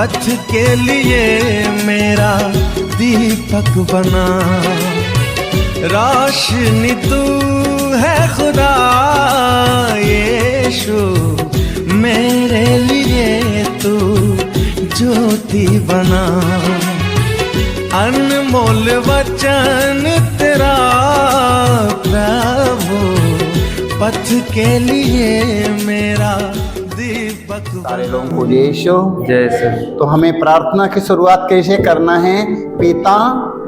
पथ के लिए मेरा दीपक बना। रोशनी तू है खुदा यीशु, मेरे लिए तू ज्योति बना। अनमोल वचन तेरा प्रभु, पथ के लिए मेरा दीपक बना। सारे लोगों को यीशु जैसे तो हमें प्रार्थना की शुरुआत कैसे करना है? पिता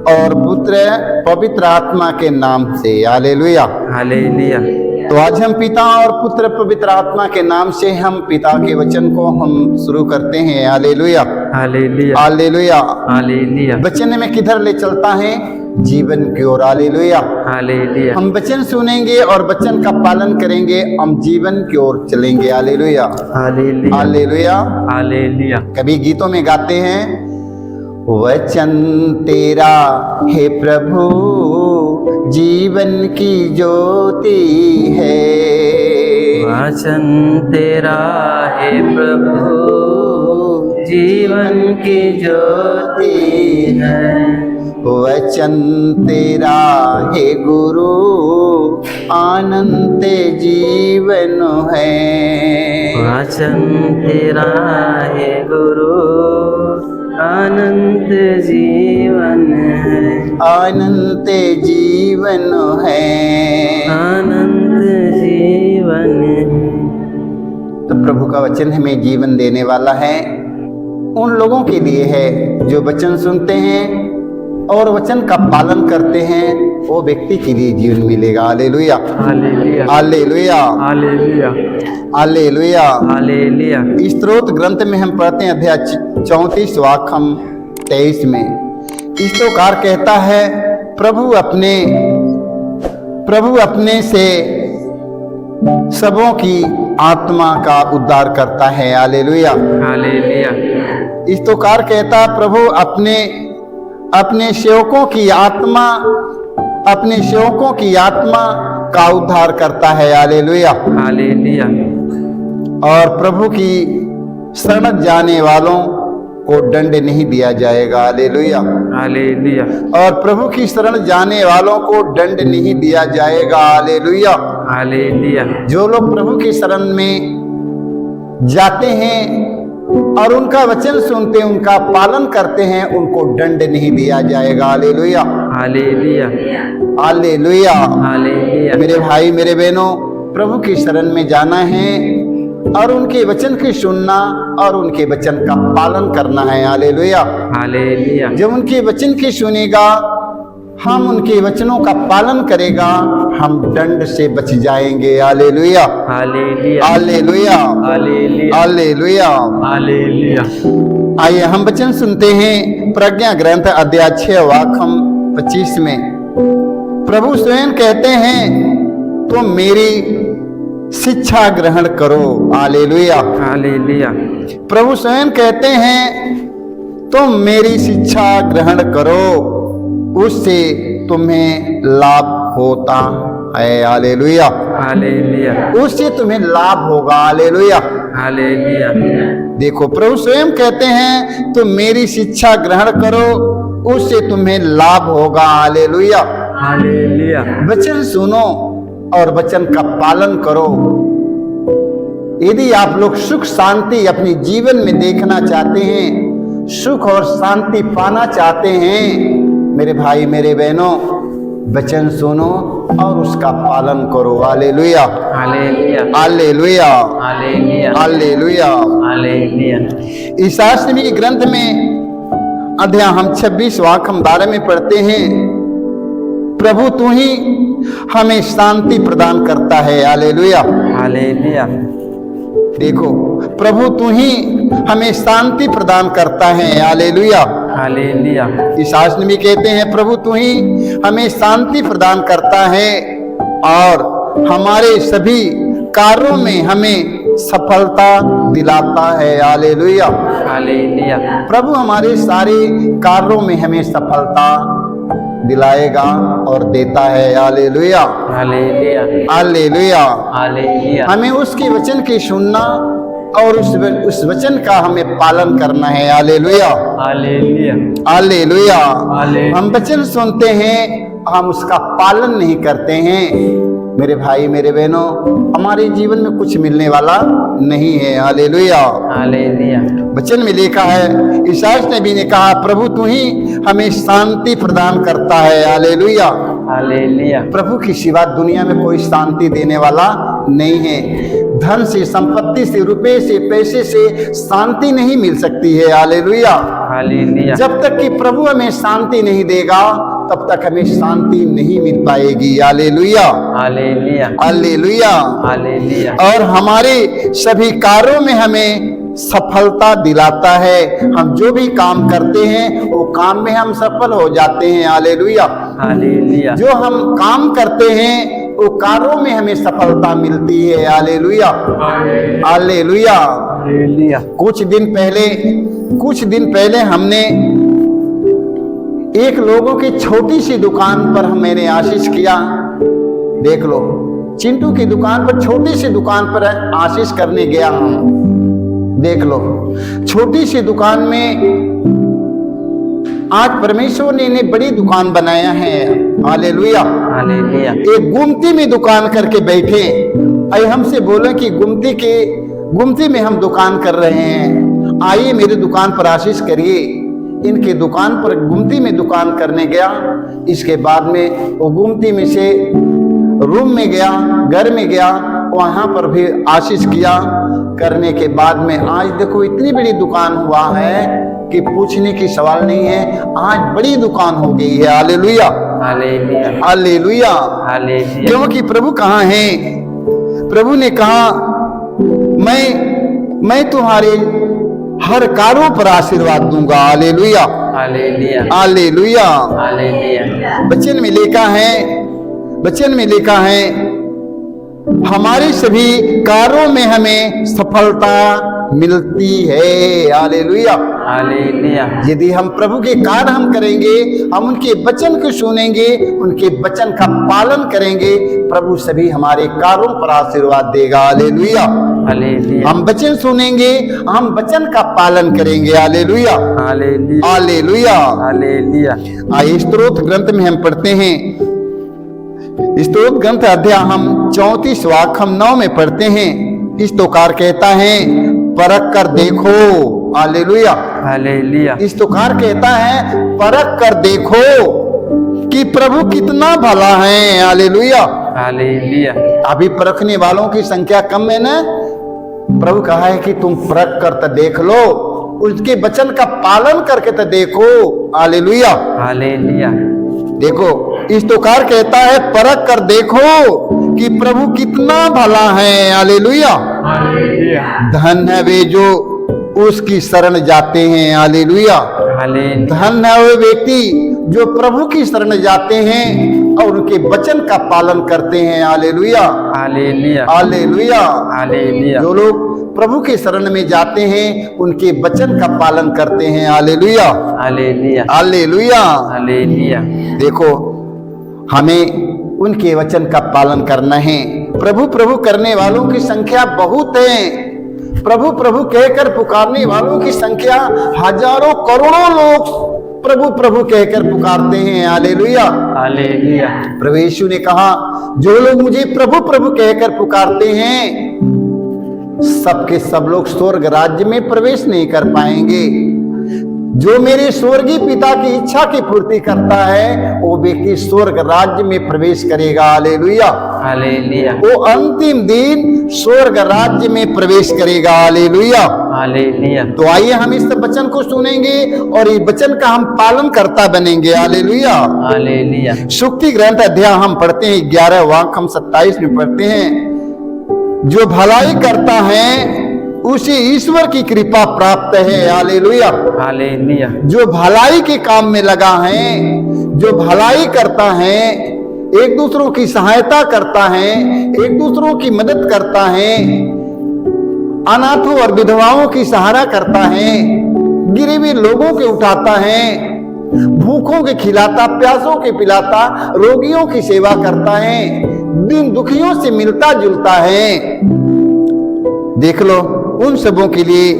और पुत्र पवित्र आत्मा के नाम से। Hallelujah hallelujah. तो आज हम पिता और पुत्र पवित्र आत्मा के नाम से हम पिता के वचन को हम शुरू करते हैं। हालेलुया हालेलुया हालेलुया। हालेलुया वचन में किधर ले चलता है? जीवन की ओर। हालेलुया। हालेलुया हम वचन सुनेंगे और वचन का पालन करेंगे, हम जीवन की ओर चलेंगे। हालेलुया हालेलुया हालेलुया। हालेलुया। कभी गीतों में गाते हैं, वचन तेरा हे प्रभु जीवन की ज्योति है। वचन तेरा है प्रभु जीवन की ज्योति है। वचन तेरा हे गुरु अनंत जीवन है। वचन तेरा है गुरु अनंत जीवन है। अनंत जीवन है। अनंत जीवन है। तो प्रभु का वचन हमें जीवन देने वाला है। उन लोगों के लिए है जो वचन सुनते हैं और वचन का पालन करते हैं, वो व्यक्ति के लिए जीवन मिलेगा। हालेलुया हालेलुया हालेलुया हालेलुया हालेलुया। हालेलुया। स्तोत्र ग्रंथ में हम पढ़ते हैं अध्याय 34 वाक्य 23 में। स्तोत्रकार कहता है, प्रभु अपने से सबों की आत्मा का उद्धार करता है। Hallelujah hallelujah. स्तोत्रकार कहता है, प्रभु अपने सेवकों की आत्मा का उद्धार करता है। Hallelujah hallelujah. और प्रभु की शरण जाने वालों को दंड नहीं दिया जाएगा। Hallelujah hallelujah. और प्रभु की शरण जाने वालों को दंड नहीं दिया जाएगा। हालेलुया। हालेलुया। जो लोग प्रभु की शरण में जाते हैं और उनका वचन सुनते हैं, उनका पालन करते हैं, उनको दंड नहीं दिया जाएगा। हालेलुया हालेलुया हालेलुया। हालेलुया। मेरे भाई मेरे बहनों, प्रभु की शरण में जाना है और उनके वचन की सुनना और उनके वचन का पालन करना है। Hallelujah hallelujah. जब उनके वचन की सुनेगा, हम उनके वचनों का पालन करेगा, हम दंड से बच जाएंगे। हालेलुया हालेलुया हालेलुया हालेलुया हालेलुया। हालेलुया। आइए हम वचन सुनते हैं प्रज्ञा ग्रंथ अध्याय 6 वाक्य 25 में। प्रभु स्वयं कहते हैं, तो मेरी शिक्षा ग्रहण करो। हालेलुया हालेलुया। प्रभु स्वयं कहते हैं, तुम मेरी शिक्षा ग्रहण करो, उससे तुम्हें लाभ होता है। Hallelujah hallelujah. उससे तुम्हें लाभ होगा। Hallelujah hallelujah. देखो, प्रभु स्वयं कहते हैं, तुम मेरी शिक्षा ग्रहण करो, उससे तुम्हें लाभ होगा। Hallelujah hallelujah. वचन सुनो और वचन का पालन करो। यदि आप लोग सुख शांति अपने जीवन में देखना चाहते हैं, सुख और शांति पाना चाहते हैं, मेरे भाई मेरे बहनों, वचन सुनो और उसका पालन करो। हालेलुया हालेलुया हालेलुया हालेलुया हालेलुया। हालेलुया। ईसायाह नबी के ग्रंथ में अध्याय हम 26 वाक्य 12 में पढ़ते हैं, प्रभु तू ही हमें शांति प्रदान करता है। Hallelujah hallelujah. देखो, प्रभु तू ही हमें शांति प्रदान करता है। हालेलुया हालेलुया। ईसायाह नबी कहते हैं, प्रभु तू ही हमें शांति प्रदान करता है और हमारे सभी कार्यों में हमें सफलता दिलाता है। Hallelujah hallelujah. प्रभु हमारे सारे कार्यों में हमें सफलता दिलाएगा और देता है। हालेलुया हालेलुया हालेलुया। हालेलुया। हमें उसके वचन की सुनना और उस वचन का हमें पालन करना है। हालेलुया, हालेलुया, हालेलुया। हालेलुया। हम वचन सुनते हैं, हम उसका पालन नहीं करते हैं, मेरे भाई मेरे बहनों, हमारे जीवन में कुछ मिलने वाला नहीं है। Hallelujah, hallelujah. वचन में लिखा है, ईसाई नबी ने कहा, प्रभु तू ही हमें शांति प्रदान करता है। Hallelujah, hallelujah. प्रभु की सिवा दुनिया में कोई शांति देने वाला नहीं है। धन से, संपत्ति से, रुपए से, पैसे से शांति नहीं मिल सकती है। Hallelujah, hallelujah. जब तक कि प्रभु हमें शांति नहीं देगा तब तक हमें शांति नहीं मिल पाएगी। हालेलुया, हालेलुया, हालेलुया। हालेलुया। और हमारे सभी कार्यों में हमें सफलता दिलाता है। हम जो भी काम करते हैं वो काम में हम सफल हो जाते हैं। Hallelujah, hallelujah. जो हम काम करते हैं वो कार्यों में हमें सफलता मिलती है। हालेलुया, हालेलुया। हालेलुया। कुछ दिन पहले हमने एक लोगों की छोटी सी दुकान पर मैंने आशीष किया। देख लो, चिंटू की दुकान पर, छोटी सी दुकान पर आशीष करने गया हम। देख लो, छोटी सी दुकान में आज परमेश्वर ने इन्हें बड़ी दुकान बनाया है। Hallelujah, hallelujah. एक गुमती में दुकान करके बैठे। आइए हमसे बोले कि गुमती में हम दुकान कर रहे हैं, आइए मेरी दुकान पर आशीष करिए। इनके दुकान पर गुमती में दुकान करने गया। इसके बाद में वो गुमती में से रूम में गया, घर में गया, वहां पर भी आशीष किया। करने के बाद में आज देखो इतनी बड़ी दुकान हुआ है कि पूछने की सवाल नहीं है। आज बड़ी दुकान हो गई है। हालेलुया, हालेलुया, हालेलुया। हालेलुया। क्योंकि प्रभु कहाँ है? प्रभु ने कहा, मैं तुम्हारे हर कार्यों पर आशीर्वाद दूंगा। हालेलुया, हालेलुया, हालेलुया। हालेलुया। वचन में लिखा है हमारे सभी कार्यों में हमें सफलता मिलती है। Hallelujah, hallelujah. यदि हम प्रभु के कार्य हम करेंगे, हम उनके वचन को सुनेंगे, उनके वचन का पालन करेंगे, प्रभु सभी हमारे कार्यों पर आशीर्वाद देगा। Hallelujah, hallelujah. हम वचन सुनेंगे, हम वचन का पालन करेंगे। हालेलुया, हालेलुया, हालेलुया। हालेलुया। आइए स्तोत्र ग्रंथ में हम पढ़ते हैं। स्तोत्र ग्रंथ अध्याय हम 34 वाक्य हम 9 में पढ़ते हैं। इस तोकार कहता है, परख कर देखो। Hallelujah, hallelujah. इस तोकार कहता है, परख कर देखो कि प्रभु कितना भला है। Hallelujah, hallelujah. अभी परखने वालों की संख्या कम है ना। प्रभु कहा है कि तुम परख कर तो देख लो, उसके वचन का पालन करके तो देखो। Hallelujah, hallelujah. देखो, इस तोकार कहता है, परख कर देखो कि प्रभु कितना भला है। Hallelujah, hallelujah. धन है वे जो उसकी शरण जाते हैं। Hallelujah, hallelujah. धन है वे व्यक्ति जो प्रभु की शरण जाते हैं और उनके वचन का पालन करते हैं। हालेलुया, हालेलुया। हालेलुया। हालेलुया। जो लोग प्रभु के शरण में जाते हैं उनके वचन का पालन करते हैं। हालेलुया, हालेलुया। हालेलुया। हालेलुया। देखो, हमें उनके वचन का पालन करना है। प्रभु प्रभु करने वालों की संख्या बहुत है। प्रभु प्रभु कहकर पुकारने वालों की संख्या हजारों करोड़ों लोग प्रभु प्रभु कहकर पुकारते हैं। Hallelujah, hallelujah. प्रभु यीशु ने कहा, जो लोग मुझे प्रभु प्रभु कहकर पुकारते हैं सबके सब लोग स्वर्ग राज्य में प्रवेश नहीं कर पाएंगे। जो मेरे स्वर्गीय पिता की इच्छा की पूर्ति करता है वो व्यक्ति स्वर्ग राज्य में प्रवेश करेगा। Hallelujah, hallelujah. वो अंतिम दिन स्वर्ग राज्य में प्रवेश करेगा। Hallelujah, hallelujah. तो आइए हम इस वचन को सुनेंगे और इस वचन का हम पालन करता बनेंगे। हालेलुया, हालेलुया। सुक्ति ग्रंथ अध्याय हम पढ़ते हैं 11 वाक्य हम 27 में पढ़ते हैं। जो भलाई करता है उसे ईश्वर की कृपा प्राप्त है। Hallelujah, hallelujah. जो भलाई के काम में लगा है, जो भलाई करता है, एक दूसरों की सहायता करता है, एक दूसरों की मदद करता है, अनाथों और विधवाओं की सहारा करता है, गिरे हुए लोगों के उठाता है, भूखों के खिलाता, प्यासों के पिलाता, रोगियों की सेवा करता है, दिन दुखियों से मिलता जुलता है। देख लो, उन सबों के लिए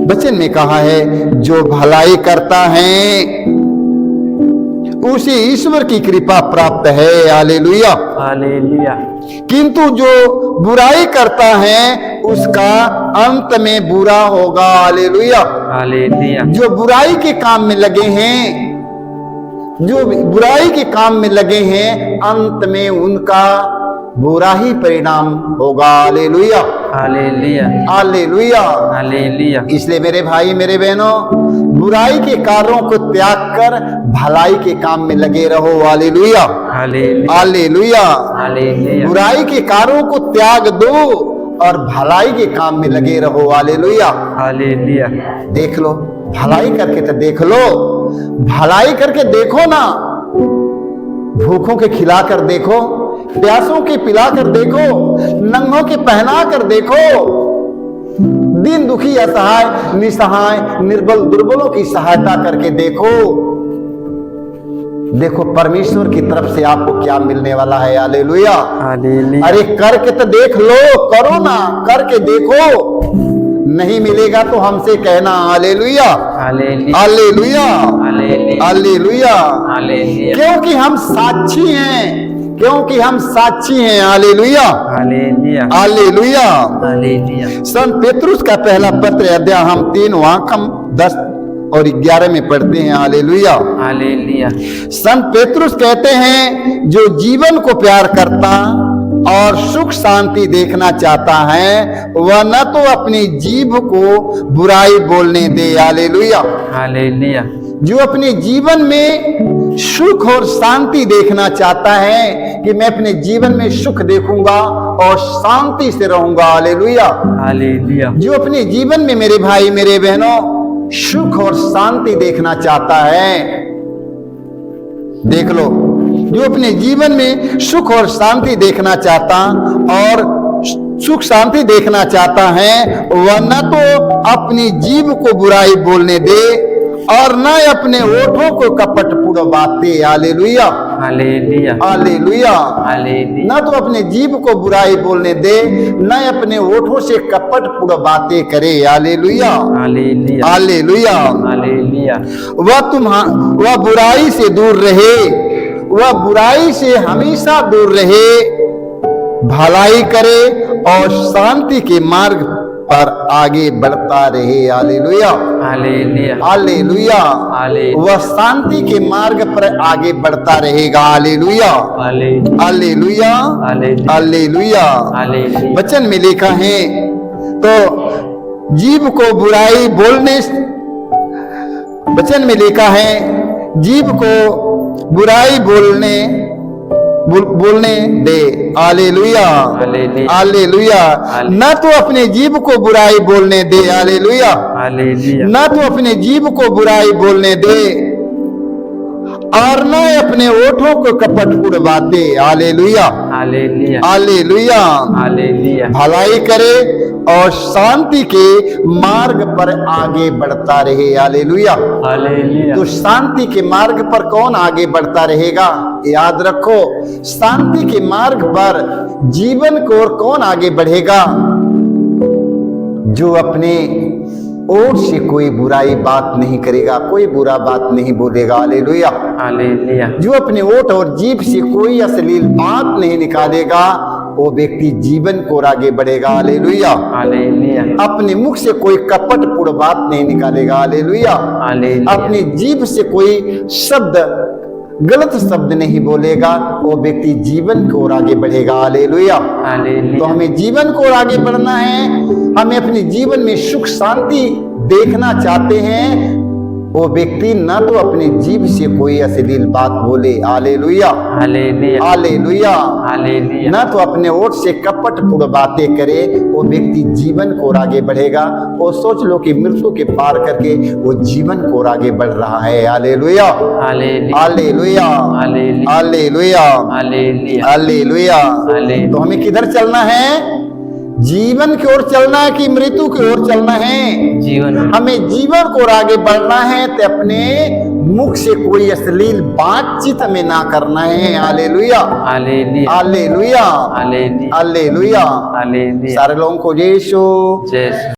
वचन में कहा है जो भलाई करता है उसे ईश्वर की कृपा प्राप्त है। हालेलुया। हालेलुया। किंतु जो बुराई करता है उसका अंत में बुरा होगा। हालेलुया। हालेलुया। जो बुराई के काम में लगे हैं, जो बुराई के काम में लगे हैं, अंत में उनका बुरा ही परिणाम होगा। हालेलुया। हालेलुया। हालेलुया। हालेलुया। इसलिए मेरे भाई मेरे बहनों, बुराई के कार्यों को त्याग कर भलाई के काम में लगे रहो। हालेलुया। हालेलुया। हालेलुया। हालेलुया। बुराई के कार्यों को त्याग दो और भलाई के काम में लगे रहो। हालेलुया। हालेलुया। देख लो, भलाई करके तो देख लो, भलाई करके देखो ना। भूखों के खिला कर देखो, प्यासों के पिला कर देखो, नंगों के पहना कर देखो, दीन दुखी असहाय निसहाय निर्बल दुर्बलों की सहायता करके देखो। देखो परमेश्वर की तरफ से आपको क्या मिलने वाला है। हालेलुया। हालेलुया। अरे करके तो देख लो, करो ना, करके देखो। नहीं मिलेगा तो हमसे कहना। हालेलुया। हालेलुया। हालेलुया। हालेलुया। हालेलुया। हालेलुया। क्योंकि हम साक्षी हैं, क्योंकि हम साक्षी हैं। हालेलुया। हालेलुया। हालेलुया। हालेलुया। संत पेतरुस का पहला पत्र अध्याय हम 3 वाक्य 10 और 11 में पढ़ते हैं। हालेलुया। हालेलुया। संत पेतरुस कहते हैं जो जीवन को प्यार करता और सुख शांति देखना चाहता है वह न तो अपनी जीभ को बुराई बोलने दे। हालेलुया। हालेलुया। जो अपने जीवन में सुख और शांति देखना चाहता है कि मैं अपने जीवन में सुख देखूंगा और शांति से रहूंगा। हालेलुया। हालेलुया। जो अपने जीवन में मेरे भाई मेरे बहनों सुख और शांति देखना चाहता है, देख लो, जो अपने जीवन में सुख और शांति देखना चाहता और सुख शांति देखना चाहता है वह न तो अपनी जीभ को बुराई बोलने दे और न अपने ओठों को कपटपूर्ण बातें। हालेलुया। हालेलुया। हालेलुया। हालेलुया। न तो अपने जीभ को बुराई बोलने दे, न अपने ओठों से कपटपूर्ण बातें करे। हालेलुया। हालेलुया। हालेलुया। हालेलुया। वह बुराई से दूर रहे, वह बुराई से हमेशा दूर रहे, भलाई करे और शांति के मार्ग पर आगे बढ़ता रहे। हालेलुया। हालेलुया। हालेलुया। हालेलुया। वह शांति के मार्ग पर आगे बढ़ता रहेगा। हालेलुया। हालेलुया। हालेलुया। हालेलुया। हालेलुया। हालेलुया। वचन में लिखा है तो जीभ को बुराई बोलने, वचन में लिखा है जीभ को बुराई बोलने दे। हालेलुया। हालेलुया। हालेलुया। न तो अपने जीभ को बुराई बोलने दे। हालेलुया। हालेलुया। न तो अपने जीभ को बुराई बोलने दे और न अपने ओठों को कपटपूर्ण बातें। हालेलुया। हालेलुया। हालेलुया। हालेलुया। भलाई करे और शांति के मार्ग पर आगे बढ़ता रहे। हालेलुया। हालेलुया। तो शांति के मार्ग पर कौन आगे बढ़ता रहेगा? याद रखो, शांति के मार्ग पर जीवन को और कौन आगे बढ़ेगा? जो अपने ओर से कोई बुराई बात नहीं करेगा, कोई बुरा बात नहीं बोलेगा। हालेलुया। हालेलुया। जो अपने ओठ और जीभ से कोई अश्लील बात नहीं निकालेगा वो व्यक्ति जीवन को आगे बढ़ेगा। हालेलुया। हालेलुया। अपने मुख से कोई कपटपूर्ण बात नहीं निकालेगा। हालेलुया। हालेलुया। अपनी जीभ से कोई शब्द गलत शब्द नहीं बोलेगा वो व्यक्ति जीवन को आगे बढ़ेगा। हालेलुया। हालेलुया। तो हमें जीवन को आगे बढ़ना है, हमें अपने जीवन में सुख शांति देखना चाहते हैं, वो व्यक्ति न तो अपनी जीभ से कोई अश्लील बात बोले। हालेलुया। हालेलुया। हालेलुया। हालेलुया। न तो अपने ओठ से कपटपूर्ण बातें करे, वो व्यक्ति जीवन को आगे बढ़ेगा। वो सोच लो कि मृत्यु के पार करके वो जीवन को आगे बढ़ रहा है। हालेलुया। हालेलुया। हालेलुया। हालेलुया। हालेलुया। हालेलुया। हालेलुया। हालेलुया। तो हमें किधर चलना है? जीवन की ओर चलना है कि मृत्यु की ओर चलना है? जीवन। हमें जीवन को आगे बढ़ना है तो अपने मुख से कोई अश्लील बातचीत हमें ना करना है। हालेलुया, हालेलुया, हालेलुया, हालेलुया, हालेलुया। हालेलुया। सारे लोगों को यीशु जय